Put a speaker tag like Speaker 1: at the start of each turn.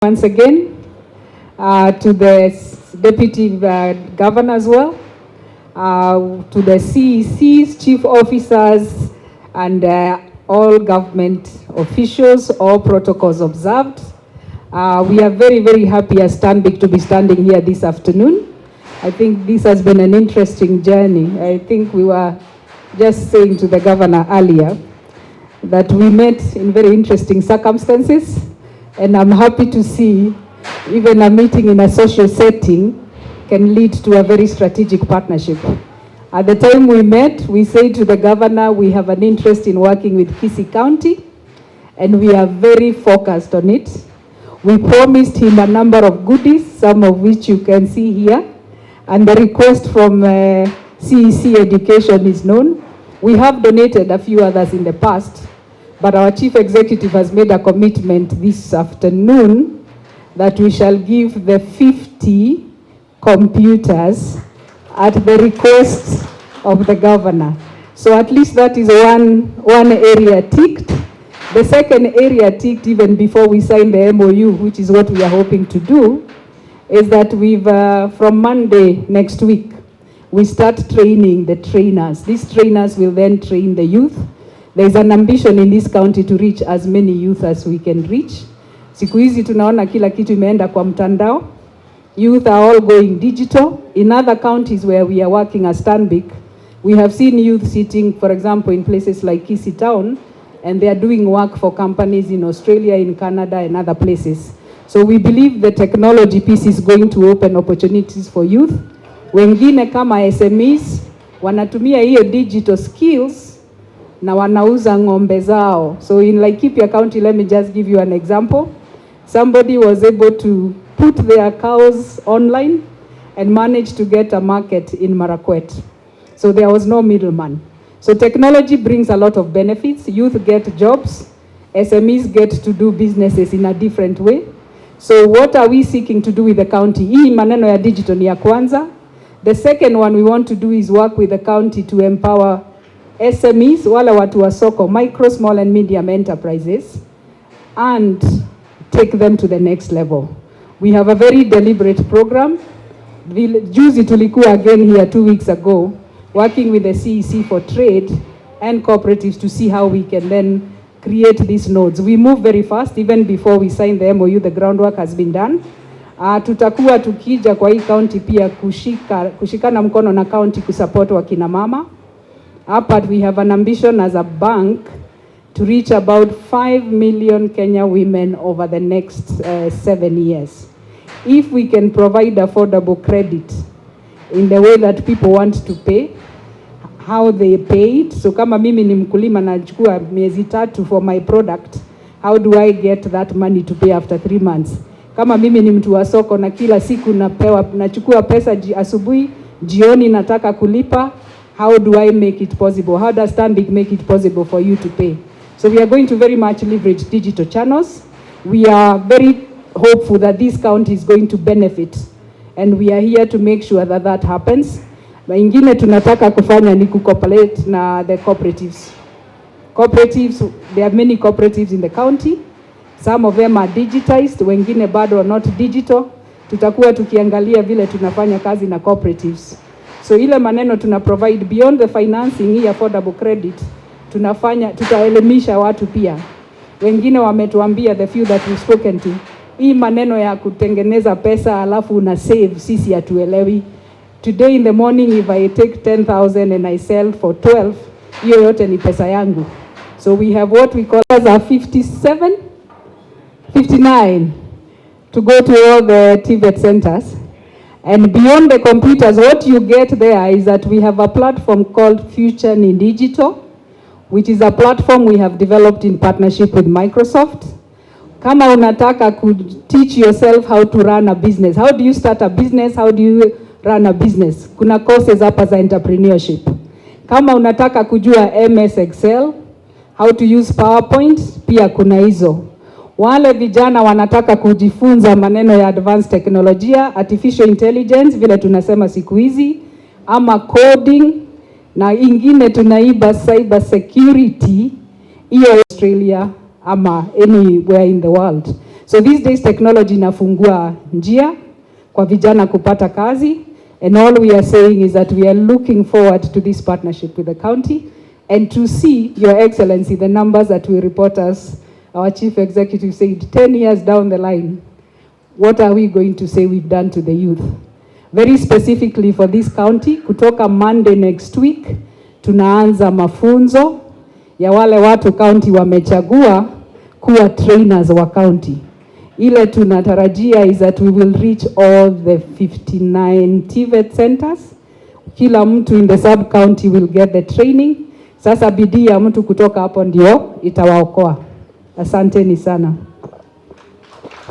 Speaker 1: Once again, to the Deputy Governor as well, to the CECs, Chief Officers, and all government officials, all protocols observed. We are very, very happy as Stanbic to be standing here this afternoon. I think this has been an interesting journey. I think we were just saying to the Governor earlier that we met in very interesting circumstances. And I'm happy to see even a meeting in a social setting can lead to a very strategic partnership. At the time we met, we said to the governor, we have an interest in working with Kisii County, and we are very focused on it. We promised him a number of goodies, some of which you can see here, and the request from CEC Education is known. We have donated a few others in the past, but our chief executive has made a commitment this afternoon that we shall give the 50 computers at the request of the governor. So at least that is one area ticked. The second area ticked even before we sign the MOU, which is what we are hoping to do, is that we've, from Monday next week, we start training the trainers. These trainers will then train the youth. There's an ambition in this county to reach as many youth as we can reach. Siku hizi tunaona kila kitu imeenda kwa mtandao. Youth are all going digital. In other counties where we are working as Stanbic, we have seen youth sitting, for example, in places like Kisii Town, and they are doing work for companies in Australia, in Canada, and other places. So we believe the technology piece is going to open opportunities for youth. Wengine kama SMEs, wanatumia hiyo digital skills na wanauza ng'ombe zao. So in Laikipia County, let me just give you an example. Somebody was able to put their cows online and managed to get a market in Marakwet. So there was no middleman. So technology brings a lot of benefits. Youth get jobs. SMEs get to do businesses in a different way. So what are we seeking to do with the county? Hii maneno ya digital ni ya kwanza. The second one we want to do is work with the county to empower SMEs, wala watu wa soko, micro, small and medium enterprises, and take them to the next level. We have a very deliberate program. Juzi tulikuwa again here 2 weeks ago, working with the CEC for trade and cooperatives to see how we can then create these nodes. We move very fast. Even before we sign the MOU, the groundwork has been done. Tutakuwa tukija kwa hii county pia kushikana mkono na county kusupport wakina mama. But we have an ambition as a bank to reach about 5 million Kenya women over the next 7 years. If we can provide affordable credit in the way that people want to pay, how they pay it. So kama mimi ni mkulima nachukua miezi 3 for my product, how do I get that money to pay after 3 months? Kama mimi ni mtu wa soko na kila siku nachukua pesa asubuhi, jioni nataka kulipa, how do I make it possible? How does Stanbic make it possible for you to pay? So we are going to very much leverage digital channels. We are very hopeful that this county is going to benefit, and we are here to make sure that that happens. Na ingine tunataka kufanya ni cooperate na the cooperatives. Cooperatives, there are many cooperatives in the county. Some of them are digitized, wengine bado are not digital. Tutakuwa tukiangalia vile tunafanya kazi na cooperatives. So ile maneno tuna provide beyond the financing hii affordable credit, tutaelimisha watu pia. Wengine wametuambia, the few that we've spoken to, hii maneno ya kutengeneza pesa alafu una save, sisi hatuelewi. Today in the morning if I take 10,000 and I sell for 12, hiyo yote ni pesa yangu. So we have what we call as a 59 to go to all the TVET centers. And beyond the computers, what you get there is that we have a platform called Future in Digital, which is a platform we have developed in partnership with Microsoft. Kama unataka teach yourself how to run a business, how do you start a business, how do you run a business, kuna courses hapa za entrepreneurship. Kama unataka kujua MS Excel, how to use PowerPoint, pia kuna hizo. Wale vijana wanataka kujifunza maneno ya advanced teknolojia, artificial intelligence, vile tunasema siku hizi, ama coding, na ingine tunaiba cyber security, hiyo Australia ama anywhere in the world. So these days technology inafungua njia kwa vijana kupata kazi, and all we are saying is that we are looking forward to this partnership with the county and to see, Your Excellency, the numbers that will report us. Our Chief Executive said 10 years down the line, what are we going to say we've done to the youth? Very specifically for this county, kutoka Monday next week, tunaanza mafunzo ya wale watu county wamechagua kuwa trainers wa county. Ile tunatarajia is that we will reach all the 59 TVET centers. Kila mtu in the sub county will get the training. Sasa bidii ya mtu kutoka hapo ndio itawaokoa. Asanteni sana.